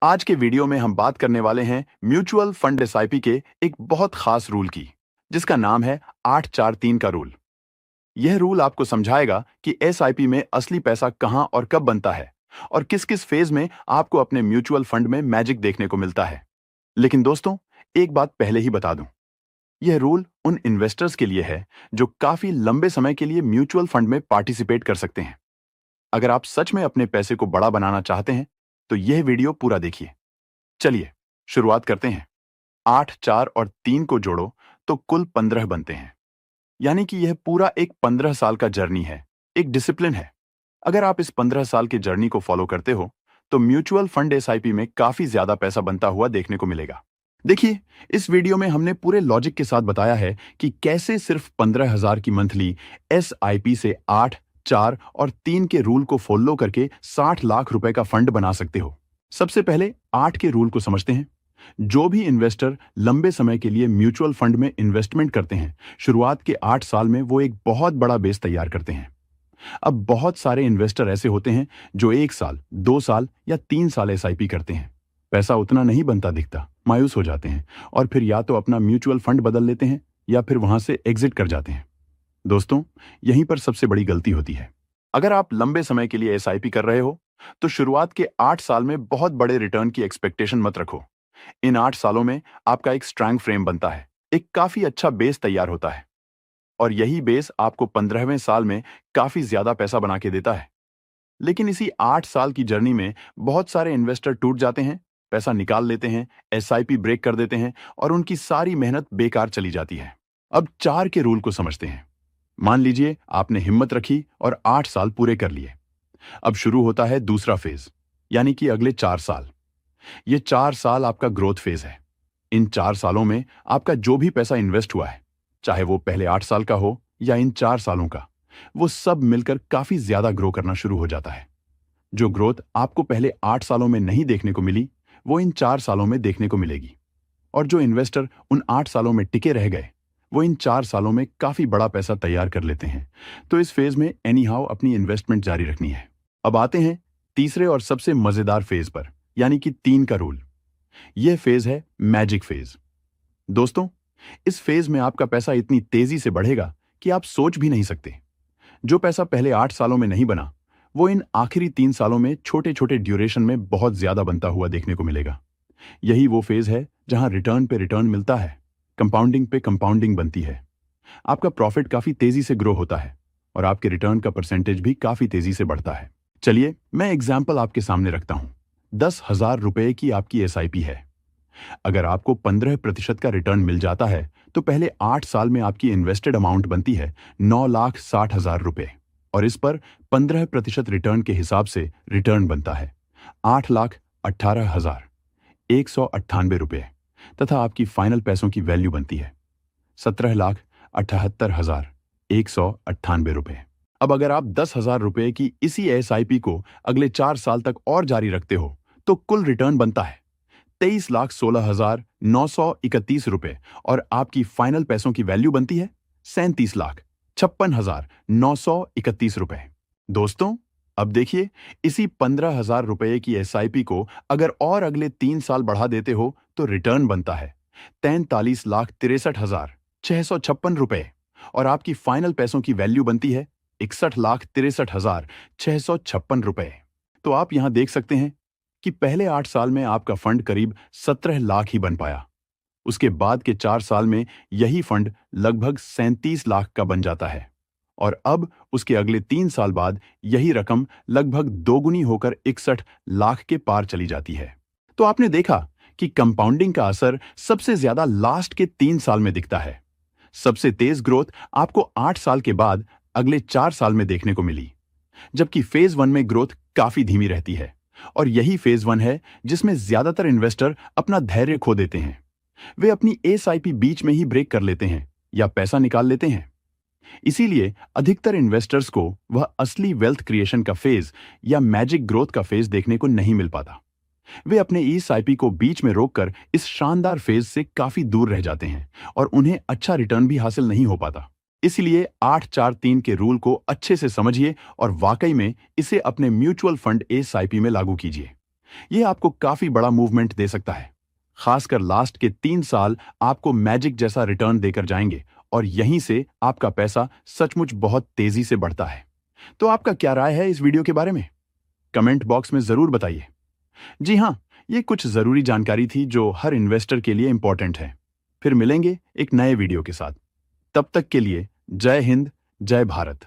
आज के वीडियो में हम बात करने वाले हैं म्यूचुअल फंड एसआईपी के एक बहुत खास रूल की, जिसका नाम है 843 का रूल। यह रूल आपको समझाएगा कि एसआईपी में असली पैसा कहां और कब बनता है और किस किस फेज में आपको अपने म्यूचुअल फंड में मैजिक देखने को मिलता है। लेकिन दोस्तों, एक बात पहले ही बता दूं, यह रूल उन इन्वेस्टर्स के लिए है जो काफी लंबे समय के लिए म्यूचुअल फंड में पार्टिसिपेट कर सकते हैं। अगर आप सच में अपने पैसे को बड़ा बनाना चाहते हैं तो यह वीडियो पूरा देखिए। चलिए शुरुआत करते हैं। 8, 4 और 3 को जोड़ो तो कुल 15 बनते हैं। यानी कि यह पूरा एक 15 साल का जर्नी है, एक डिसिप्लिन है। अगर आप इस 15 साल के जर्नी को फॉलो करते हो तो म्यूचुअल फंड एसआईपी में काफी ज्यादा पैसा बनता हुआ देखने को मिलेगा। देखिए, इस वीडियो में हमने पूरे लॉजिक के साथ बताया है कि कैसे सिर्फ 15,000 की मंथली एसआईपी से 8, 4 और 3 के रूल को फॉलो करके 60 लाख रुपए का फंड बना सकते हो। सबसे पहले 8 के रूल को समझते हैं। जो भी इन्वेस्टर लंबे समय के लिए म्यूचुअल फंड में इन्वेस्टमेंट करते हैं, शुरुआत के 8 साल में वो एक बहुत बड़ा बेस तैयार करते हैं। अब बहुत सारे इन्वेस्टर ऐसे होते हैं जो 1 साल, 2 साल या 3 साल एसआईपी करते हैं। पैसा उतना नहीं बनता दिखता, मायूस हो जाते हैं और फिर या तो अपना म्यूचुअल फंड बदल लेते हैं या फिर वहां से एग्जिट कर जाते हैं। दोस्तों, यहीं पर सबसे बड़ी गलती होती है। अगर आप लंबे समय के लिए एसआईपी कर रहे हो तो शुरुआत के 8 साल में बहुत बड़े रिटर्न की एक्सपेक्टेशन मत रखो। इन 8 सालों में आपका एक स्ट्रांग फ्रेम बनता है, एक काफी अच्छा बेस तैयार होता है और यही बेस आपको 15वें साल में काफी ज्यादा पैसा बना के देता है। लेकिन इसी 8 साल की जर्नी में बहुत सारे इन्वेस्टर टूट जाते हैं, पैसा निकाल लेते हैं, एसआईपी ब्रेक कर देते हैं और उनकी सारी मेहनत बेकार चली जाती है। अब 4 के रूल को समझते हैं। मान लीजिए आपने हिम्मत रखी और 8 साल पूरे कर लिए। अब शुरू होता है दूसरा फेज, यानी कि अगले 4 साल। ये 4 साल आपका ग्रोथ फेज है। इन 4 सालों में आपका जो भी पैसा इन्वेस्ट हुआ है, चाहे वो पहले 8 साल का हो या इन 4 सालों का, वो सब मिलकर काफी ज्यादा ग्रो करना शुरू हो जाता है। जो ग्रोथ आपको पहले 8 सालों में नहीं देखने को मिली, वो इन 4 सालों में देखने को मिलेगी। और जो इन्वेस्टर उन 8 सालों में टिके रह गए, वो इन 4 सालों में काफी बड़ा पैसा तैयार कर लेते हैं। तो इस फेज में एनी हाउ अपनी इन्वेस्टमेंट जारी रखनी है। अब आते हैं तीसरे और सबसे मजेदार फेज पर, यानी कि 3 का रूल। यह फेज है मैजिक फेज। दोस्तों, इस फेज में आपका पैसा इतनी तेजी से बढ़ेगा कि आप सोच भी नहीं सकते। जो पैसा पहले 8 सालों में नहीं बना, वो इन आखिरी 3 सालों में छोटे छोटे ड्यूरेशन में बहुत ज्यादा बनता हुआ देखने को मिलेगा। यही वो फेज है जहां रिटर्न पे रिटर्न मिलता है, कंपाउंडिंग पे कंपाउंडिंग बनती है। आपका प्रॉफिट काफी तेजी से ग्रो होता है और आपके रिटर्न का परसेंटेज भी काफी तेजी से बढ़ता है। चलिए मैं एग्जाम्पल आपके सामने रखता हूं। 10,000 रुपए की आपकी एसआईपी है। अगर आपको 15% का रिटर्न मिल जाता है तो पहले 8 साल में आपकी इन्वेस्टेड अमाउंट बनती है 9,60,000 रुपए और इस पर 15% रिटर्न के हिसाब से रिटर्न बनता है 8,18,198 रुपए तथा आपकी फाइनल पैसों की वैल्यू बनती है 17,78,198 रुपए। अब अगर आप 10,000 रुपए की इसी एसआईपी को अगले 4 साल तक और जारी रखते हो तो कुल रिटर्न बनता है 23,16,931 रुपए और आपकी फाइनल पैसों की वैल्यू बनती है 37,56,931 रुपए। दोस्तों, अब देखिए, इसी 15,000 रुपए की एसआईपी को अगर और अगले 3 साल बढ़ा देते हो तो रिटर्न बनता है 43,63,656 रुपए और आपकी फाइनल पैसों की वैल्यू बनती है 61,63,656 रुपए। तो आप यहां देख सकते हैं कि पहले 8 साल में आपका फंड करीब 17 लाख ही बन पाया। उसके बाद के 4 साल में यही फंड लगभग 37 लाख का बन जाता है और अब उसके अगले 3 साल बाद यही रकम लगभग दोगुनी होकर 61 लाख के पार चली जाती है। तो आपने देखा कि कंपाउंडिंग का असर सबसे ज्यादा लास्ट के 3 साल में दिखता है। सबसे तेज ग्रोथ आपको 8 साल के बाद अगले 4 साल में देखने को मिली, जबकि फेज 1 में ग्रोथ काफी धीमी रहती है और यही फेज 1 है जिसमें ज्यादातर इन्वेस्टर अपना धैर्य खो देते हैं। वे अपनी एसआईपी बीच में ही ब्रेक कर लेते हैं या पैसा निकाल लेते हैं। इसीलिए अधिकतर इन्वेस्टर्स को वह असली वेल्थ क्रिएशन का फेज या मैजिक ग्रोथ का फेज देखने को नहीं मिल पाता। वे अपने एसआईपी को बीच में रोककर इस शानदार फेज से काफी दूर रह जाते हैं और उन्हें अच्छा रिटर्न भी हासिल नहीं हो पाता। इसलिए 843 के रूल को अच्छे से समझिए और वाकई में इसे अपने म्यूचुअल फंड एसआईपी में लागू कीजिए। यह आपको काफी बड़ा मूवमेंट दे सकता है। खासकर लास्ट के 3 साल आपको मैजिक जैसा रिटर्न देकर जाएंगे और यहीं से आपका पैसा सचमुच बहुत तेजी से बढ़ता है। तो आपका क्या राय है इस वीडियो के बारे में? कमेंट बॉक्स में जरूर बताइए। जी हाँ, ये कुछ जरूरी जानकारी थी जो हर इन्वेस्टर के लिए इंपॉर्टेंट है। फिर मिलेंगे एक नए वीडियो के साथ। तब तक के लिए जय हिंद, जय भारत।